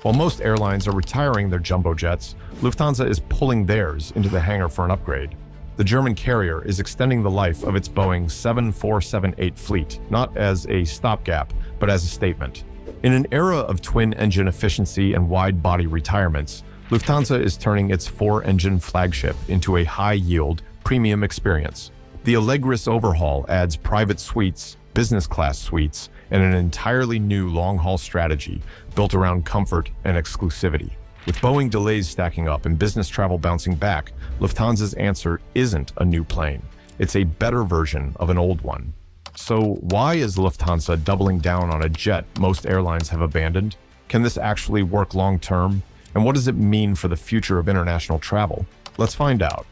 While most airlines are retiring their jumbo jets, Lufthansa is pulling theirs into the hangar for an upgrade. The German carrier is extending the life of its Boeing 7478 fleet, not as a stopgap, but as a statement. In an era of twin-engine efficiency and wide-body retirements, Lufthansa is turning its four-engine flagship into a high-yield, premium experience. The Allegris overhaul adds private suites, business-class suites, and an entirely new long-haul strategy built around comfort and exclusivity. With Boeing delays stacking up and business travel bouncing back, Lufthansa's answer isn't a new plane. It's a better version of an old one. So why is Lufthansa doubling down on a jet most airlines have abandoned? Can this actually work long-term? And what does it mean for the future of international travel? Let's find out.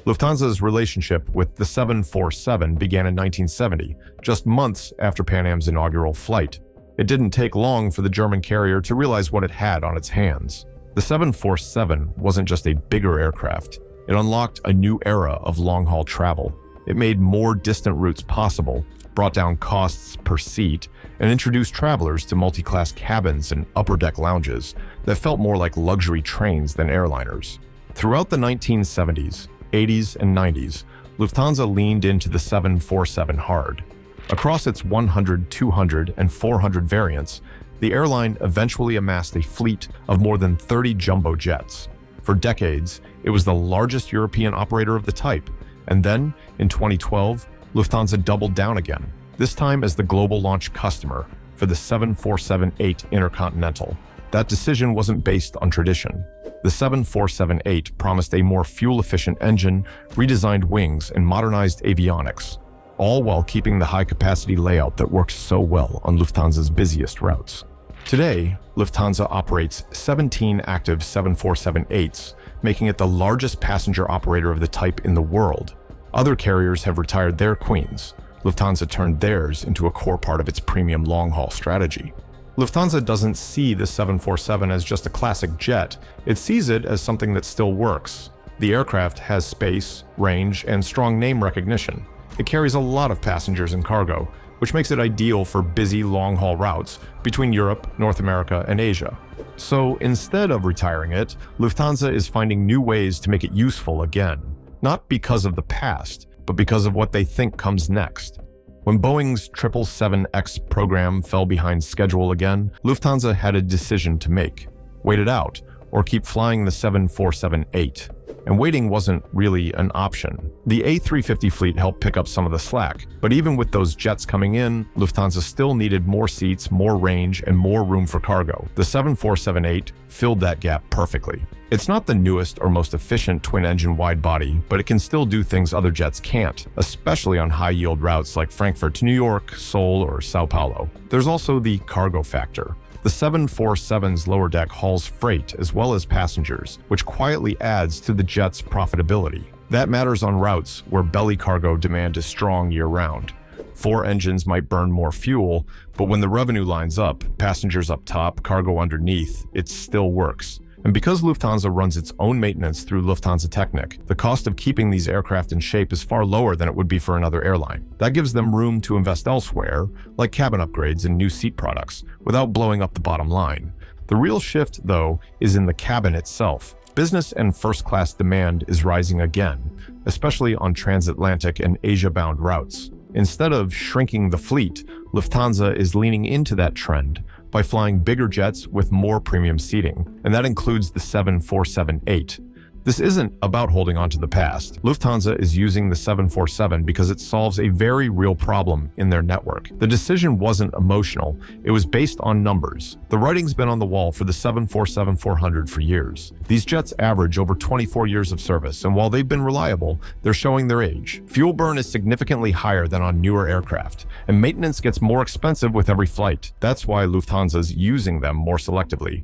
Lufthansa's relationship with the 747 began in 1970, just months after Pan Am's inaugural flight. It didn't take long for the German carrier to realize what it had on its hands. The 747 wasn't just a bigger aircraft. It unlocked a new era of long-haul travel. It made more distant routes possible, brought down costs per seat, and introduced travelers to multi-class cabins and upper-deck lounges that felt more like luxury trains than airliners. Throughout the 1970s, 80s, and 90s, Lufthansa leaned into the 747 hard. Across its 100, 200, and 400 variants, the airline eventually amassed a fleet of more than 30 jumbo jets. For decades, it was the largest European operator of the type, and then, in 2012, Lufthansa doubled down again, this time as the global launch customer for the 747-8 Intercontinental. That decision wasn't based on tradition. The 747-8 promised a more fuel-efficient engine, redesigned wings, and modernized avionics, all while keeping the high-capacity layout that works so well on Lufthansa's busiest routes. Today, Lufthansa operates 17 active 747-8s, making it the largest passenger operator of the type in the world. Other carriers have retired their queens. Lufthansa turned theirs into a core part of its premium long-haul strategy. Lufthansa doesn't see the 747 as just a classic jet. It sees it as something that still works. The aircraft has space, range, and strong name recognition. It carries a lot of passengers and cargo, which makes it ideal for busy long-haul routes between Europe, North America, and Asia. So instead of retiring it, Lufthansa is finding new ways to make it useful again. Not because of the past, but because of what they think comes next. When Boeing's 777X program fell behind schedule again, Lufthansa had a decision to make: wait it out, or keep flying the 747-8. And waiting wasn't really an option. The A350 fleet helped pick up some of the slack, but even with those jets coming in, Lufthansa still needed more seats, more range, and more room for cargo. The 747-8 filled that gap perfectly. It's not the newest or most efficient twin-engine wide-body, but it can still do things other jets can't, especially on high-yield routes like Frankfurt to New York, Seoul, or Sao Paulo. There's also the cargo factor. The 747's lower deck hauls freight as well as passengers, which quietly adds to the jet's profitability. That matters on routes where belly cargo demand is strong year-round. Four engines might burn more fuel, but when the revenue lines up, passengers up top, cargo underneath, it still works. And because Lufthansa runs its own maintenance through Lufthansa Technik, the cost of keeping these aircraft in shape is far lower than it would be for another airline. That gives them room to invest elsewhere, like cabin upgrades and new seat products, without blowing up the bottom line. The real shift, though, is in the cabin itself. Business and first-class demand is rising again, especially on transatlantic and Asia-bound routes. Instead of shrinking the fleet, Lufthansa is leaning into that trend by flying bigger jets with more premium seating, and that includes the 747-8. This isn't about holding on to the past. Lufthansa is using the 747 because it solves a very real problem in their network. The decision wasn't emotional, it was based on numbers. The writing's been on the wall for the 747-400 for years. These jets average over 24 years of service, and while they've been reliable, they're showing their age. Fuel burn is significantly higher than on newer aircraft, and maintenance gets more expensive with every flight. That's why Lufthansa's using them more selectively,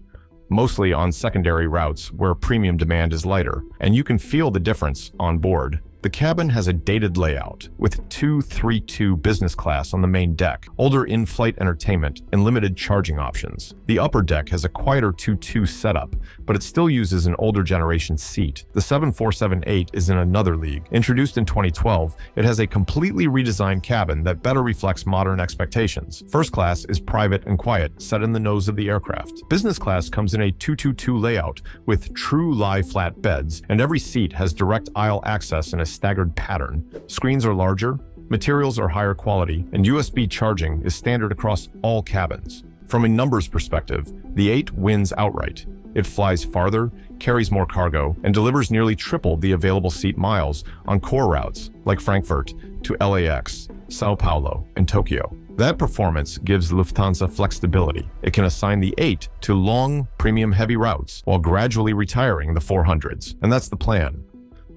mostly on secondary routes where premium demand is lighter, and you can feel the difference on board. The cabin has a dated layout, with 232 business class on the main deck, older in-flight entertainment, and limited charging options. The upper deck has a quieter 2-2 setup, but it still uses an older generation seat. The 747-8 is in another league. Introduced in 2012, it has a completely redesigned cabin that better reflects modern expectations. First class is private and quiet, set in the nose of the aircraft. Business class comes in a 2-2-2 layout, with true lie-flat beds, and every seat has direct aisle access in a staggered pattern. Screens are larger, materials are higher quality, and USB charging is standard across all cabins. From a numbers perspective, the 8 wins outright. It flies farther, carries more cargo, and delivers nearly triple the available seat miles on core routes like Frankfurt to LAX, Sao Paulo, and Tokyo. That performance gives Lufthansa flexibility. It can assign the 8 to long, premium-heavy routes while gradually retiring the 400s. And that's the plan.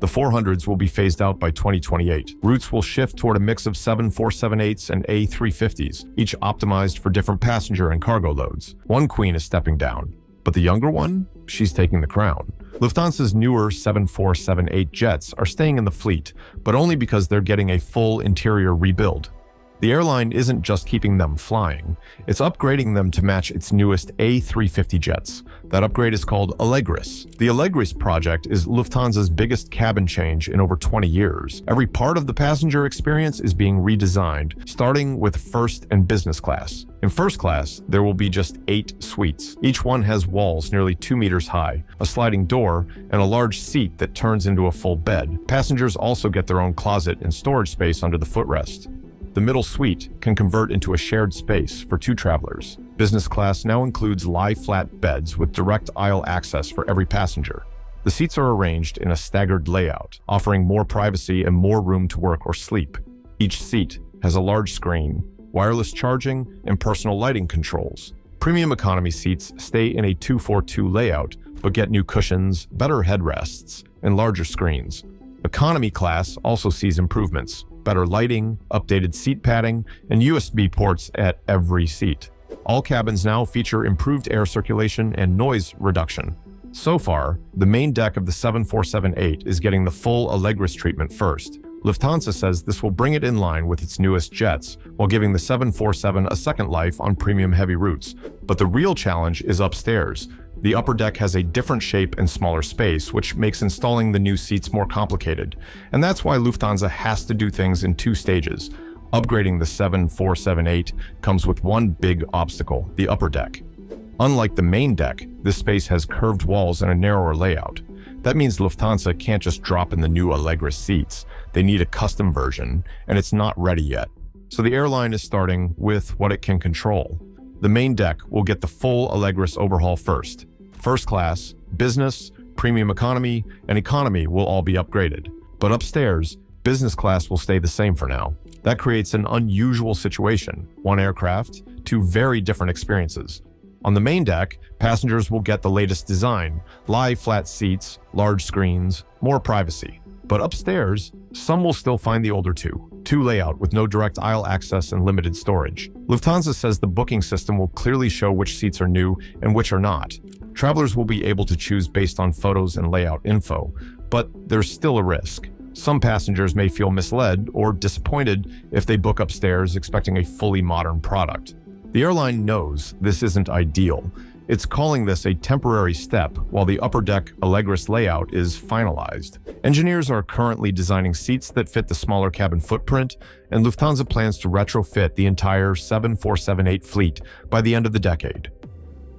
The 400s will be phased out by 2028. Routes will shift toward a mix of 747-8s and A350s, each optimized for different passenger and cargo loads. One queen is stepping down, but the younger one, she's taking the crown. Lufthansa's newer 747-8 jets are staying in the fleet, but only because they're getting a full interior rebuild. The airline isn't just keeping them flying, it's upgrading them to match its newest A350 jets. That upgrade is called Allegris. The Allegris project is Lufthansa's biggest cabin change in over 20 years. Every part of the passenger experience is being redesigned, starting with first and business class. In first class, there will be just 8 suites. Each one has walls nearly 2 meters high, a sliding door, and a large seat that turns into a full bed. Passengers also get their own closet and storage space under the footrest. The middle suite can convert into a shared space for 2 travelers. Business class now includes lie-flat beds with direct aisle access for every passenger. The seats are arranged in a staggered layout, offering more privacy and more room to work or sleep. Each seat has a large screen, wireless charging, and personal lighting controls. Premium economy seats stay in a 2-4-2 layout, but get new cushions, better headrests, and larger screens. Economy class also sees improvements. Better lighting, updated seat padding, and USB ports at every seat. All cabins now feature improved air circulation and noise reduction. So far, the main deck of the 747-8 is getting the full Allegris treatment first. Lufthansa says this will bring it in line with its newest jets, while giving the 747 a second life on premium heavy routes. But the real challenge is upstairs. The upper deck has a different shape and smaller space, which makes installing the new seats more complicated. And that's why Lufthansa has to do things in 2 stages. Upgrading the 747-8 comes with one big obstacle, the upper deck. Unlike the main deck, this space has curved walls and a narrower layout. That means Lufthansa can't just drop in the new Allegris seats. They need a custom version, and it's not ready yet. So the airline is starting with what it can control. The main deck will get the full Allegris overhaul first. First class, business, premium economy, and economy will all be upgraded. But upstairs, business class will stay the same for now. That creates an unusual situation. One aircraft, 2 very different experiences. On the main deck, passengers will get the latest design, lie-flat seats, large screens, more privacy. But upstairs, some will still find the older 2 layout with no direct aisle access and limited storage. Lufthansa says the booking system will clearly show which seats are new and which are not. Travelers will be able to choose based on photos and layout info, but there's still a risk. Some passengers may feel misled or disappointed if they book upstairs expecting a fully modern product. The airline knows this isn't ideal. It's calling this a temporary step while the upper deck Allegris layout is finalized. Engineers are currently designing seats that fit the smaller cabin footprint, and Lufthansa plans to retrofit the entire 747-8 fleet by the end of the decade.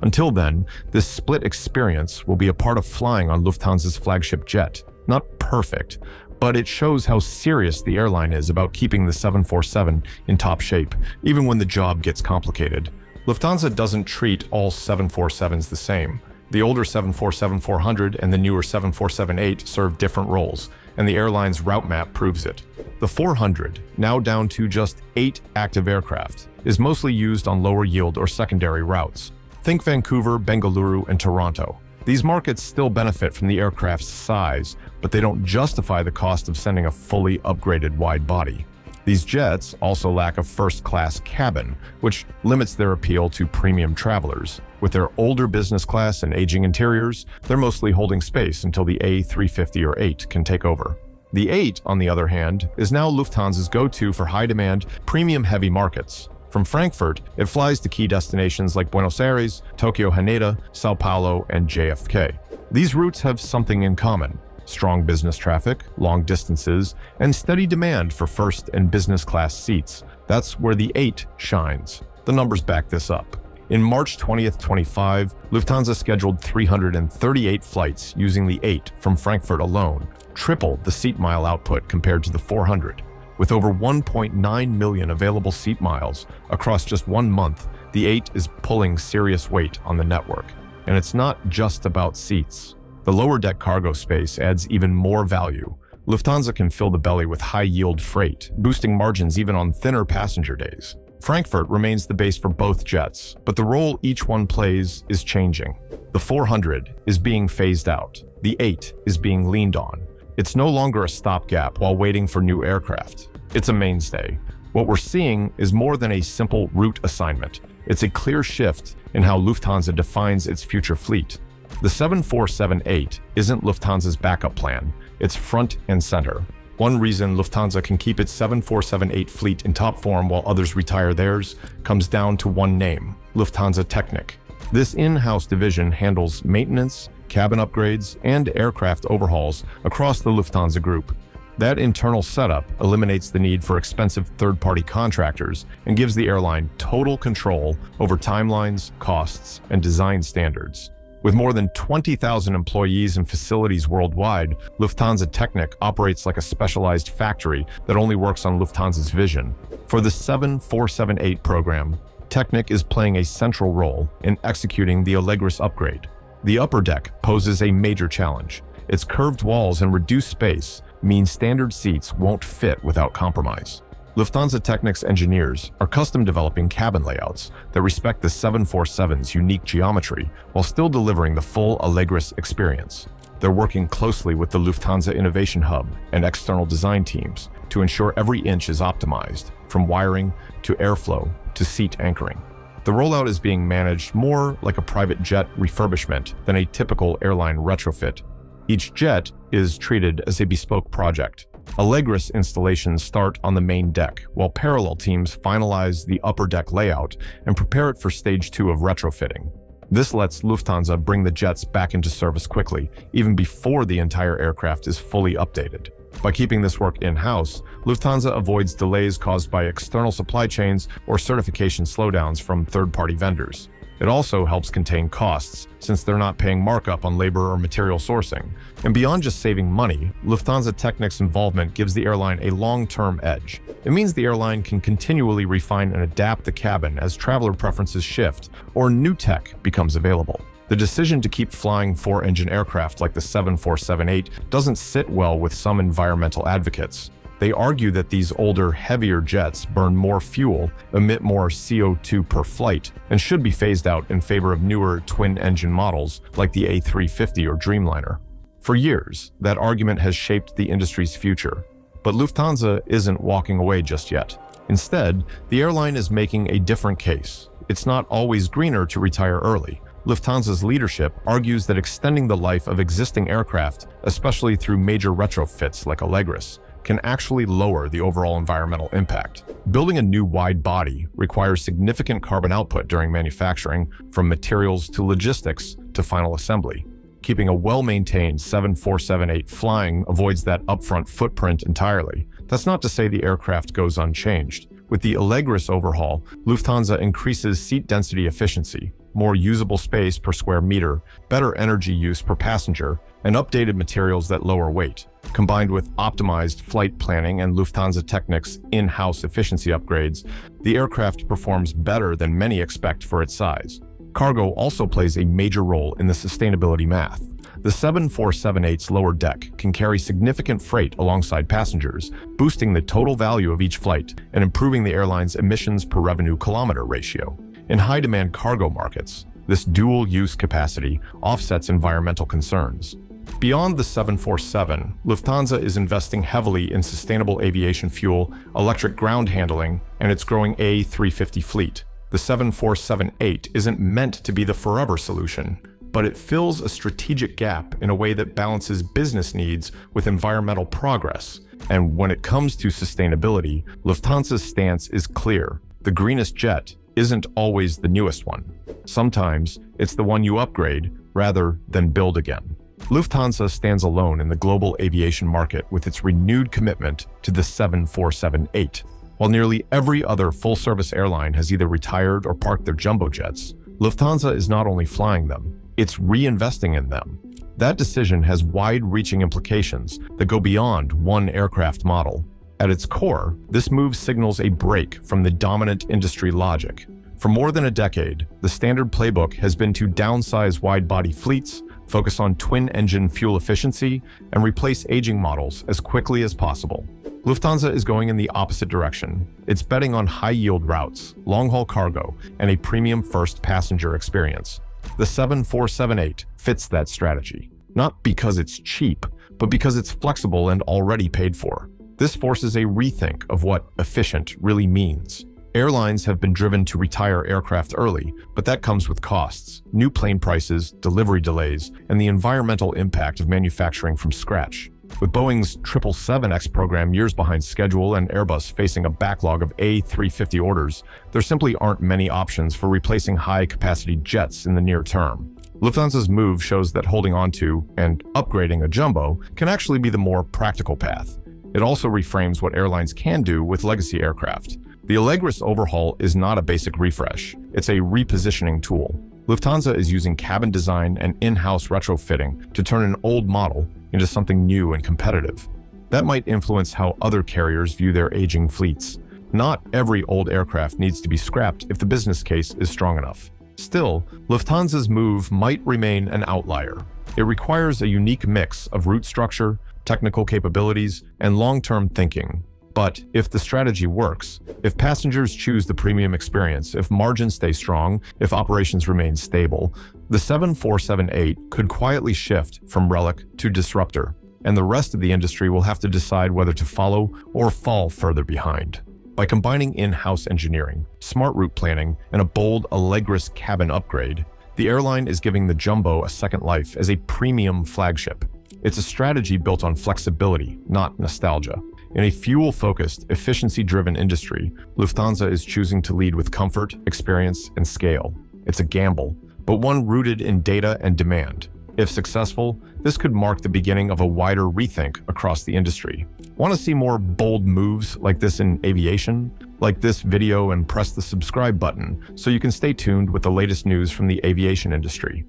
Until then, this split experience will be a part of flying on Lufthansa's flagship jet. Not perfect, but it shows how serious the airline is about keeping the 747 in top shape, even when the job gets complicated. Lufthansa doesn't treat all 747s the same. The older 747-400 and the newer 747-8 serve different roles, and the airline's route map proves it. The 400, now down to just 8 active aircraft, is mostly used on lower yield or secondary routes. Think Vancouver, Bengaluru, and Toronto. These markets still benefit from the aircraft's size, but they don't justify the cost of sending a fully upgraded wide body. These jets also lack a first-class cabin, which limits their appeal to premium travelers. With their older business class and aging interiors, they're mostly holding space until the A350 or 8 can take over. The 8, on the other hand, is now Lufthansa's go-to for high-demand, premium-heavy markets. From Frankfurt, it flies to key destinations like Buenos Aires, Tokyo Haneda, Sao Paulo, and JFK. These routes have something in common: strong business traffic, long distances, and steady demand for first and business class seats. That's where the 8 shines. The numbers back this up. In March 20th, 25, Lufthansa scheduled 338 flights using the 8 from Frankfurt alone, triple the seat mile output compared to the 400. With over 1.9 million available seat miles across just 1 month, the 8 is pulling serious weight on the network. And it's not just about seats. The lower deck cargo space adds even more value. Lufthansa can fill the belly with high-yield freight, boosting margins even on thinner passenger days. Frankfurt remains the base for both jets, but the role each one plays is changing. The 400 is being phased out. The 8 is being leaned on. It's no longer a stopgap while waiting for new aircraft. It's a mainstay. What we're seeing is more than a simple route assignment. It's a clear shift in how Lufthansa defines its future fleet. The 7478 isn't Lufthansa's backup plan. It's front and center. One reason Lufthansa can keep its 7478 fleet in top form while others retire theirs comes down to one name: Lufthansa Technik. This in-house division handles maintenance, cabin upgrades, and aircraft overhauls across the Lufthansa Group. That internal setup eliminates the need for expensive third-party contractors and gives the airline total control over timelines, costs, and design standards. With more than 20,000 employees and facilities worldwide, Lufthansa Technik operates like a specialized factory that only works on Lufthansa's vision. For the 7478 program, Technik is playing a central role in executing the Allegris upgrade. The upper deck poses a major challenge. Its curved walls and reduced space mean standard seats won't fit without compromise. Lufthansa Technik's engineers are custom developing cabin layouts that respect the 747's unique geometry while still delivering the full Allegris experience. They're working closely with the Lufthansa Innovation Hub and external design teams to ensure every inch is optimized, from wiring to airflow to seat anchoring. The rollout is being managed more like a private jet refurbishment than a typical airline retrofit. Each jet is treated as a bespoke project. Allegris installations start on the main deck, while parallel teams finalize the upper deck layout and prepare it for stage 2 of retrofitting. This lets Lufthansa bring the jets back into service quickly, even before the entire aircraft is fully updated. By keeping this work in-house, Lufthansa avoids delays caused by external supply chains or certification slowdowns from third-party vendors. It also helps contain costs, since they're not paying markup on labor or material sourcing. And beyond just saving money, Lufthansa Technik's involvement gives the airline a long-term edge. It means the airline can continually refine and adapt the cabin as traveler preferences shift or new tech becomes available. The decision to keep flying 4-engine aircraft like the 7478 doesn't sit well with some environmental advocates. They argue that these older, heavier jets burn more fuel, emit more CO2 per flight, and should be phased out in favor of newer twin-engine models like the A350 or Dreamliner. For years, that argument has shaped the industry's future. But Lufthansa isn't walking away just yet. Instead, the airline is making a different case. It's not always greener to retire early. Lufthansa's leadership argues that extending the life of existing aircraft, especially through major retrofits like Allegris, can actually lower the overall environmental impact. Building a new wide body requires significant carbon output during manufacturing, from materials to logistics to final assembly. Keeping a well-maintained 7478 flying avoids that upfront footprint entirely. That's not to say the aircraft goes unchanged. With the Allegris overhaul, Lufthansa increases seat density efficiency, more usable space per square meter, better energy use per passenger, and updated materials that lower weight. Combined with optimized flight planning and Lufthansa Technik's in-house efficiency upgrades, the aircraft performs better than many expect for its size. Cargo also plays a major role in the sustainability math. The 7478's lower deck can carry significant freight alongside passengers, boosting the total value of each flight and improving the airline's emissions per revenue kilometer ratio. In high-demand cargo markets, this dual-use capacity offsets environmental concerns. Beyond the 747, Lufthansa is investing heavily in sustainable aviation fuel, electric ground handling, and its growing A350 fleet. The 7478 isn't meant to be the forever solution. but it fills a strategic gap in a way that balances business needs with environmental progress. And when it comes to sustainability, Lufthansa's stance is clear. The greenest jet isn't always the newest one. Sometimes it's the one you upgrade rather than build again. Lufthansa stands alone in the global aviation market with its renewed commitment to the 747-8. While nearly every other full-service airline has either retired or parked their jumbo jets, Lufthansa is not only flying them, it's reinvesting in them. That decision has wide-reaching implications that go beyond one aircraft model. At its core, this move signals a break from the dominant industry logic. For more than a decade, the standard playbook has been to downsize wide-body fleets, focus on twin-engine fuel efficiency, and replace aging models as quickly as possible. Lufthansa is going in the opposite direction. It's betting on high-yield routes, long-haul cargo, and a premium-first passenger experience. The 747-8 fits that strategy, not because it's cheap, but because it's flexible and already paid for. This forces a rethink of what efficient really means. Airlines have been driven to retire aircraft early, but that comes with costs, new plane prices, delivery delays, and the environmental impact of manufacturing from scratch. With Boeing's 777X program years behind schedule and Airbus facing a backlog of A350 orders, there simply aren't many options for replacing high-capacity jets in the near term. Lufthansa's move shows that holding on to and upgrading a jumbo can actually be the more practical path. It also reframes what airlines can do with legacy aircraft. The Allegris overhaul is not a basic refresh, it's a repositioning tool. Lufthansa is using cabin design and in-house retrofitting to turn an old model into something new and competitive. That might influence how other carriers view their aging fleets. Not every old aircraft needs to be scrapped if the business case is strong enough. Still, Lufthansa's move might remain an outlier. It requires a unique mix of route structure, technical capabilities, and long-term thinking. But if the strategy works, if passengers choose the premium experience, if margins stay strong, if operations remain stable, the 747-8 could quietly shift from relic to disruptor, and the rest of the industry will have to decide whether to follow or fall further behind. By combining in-house engineering, smart route planning, and a bold Allegris cabin upgrade, the airline is giving the jumbo a second life as a premium flagship. It's a strategy built on flexibility, not nostalgia. In a fuel-focused, efficiency-driven industry, Lufthansa is choosing to lead with comfort, experience, and scale. It's a gamble, but one rooted in data and demand. If successful, this could mark the beginning of a wider rethink across the industry. Want to see more bold moves like this in aviation? Like this video and press the subscribe button so you can stay tuned with the latest news from the aviation industry.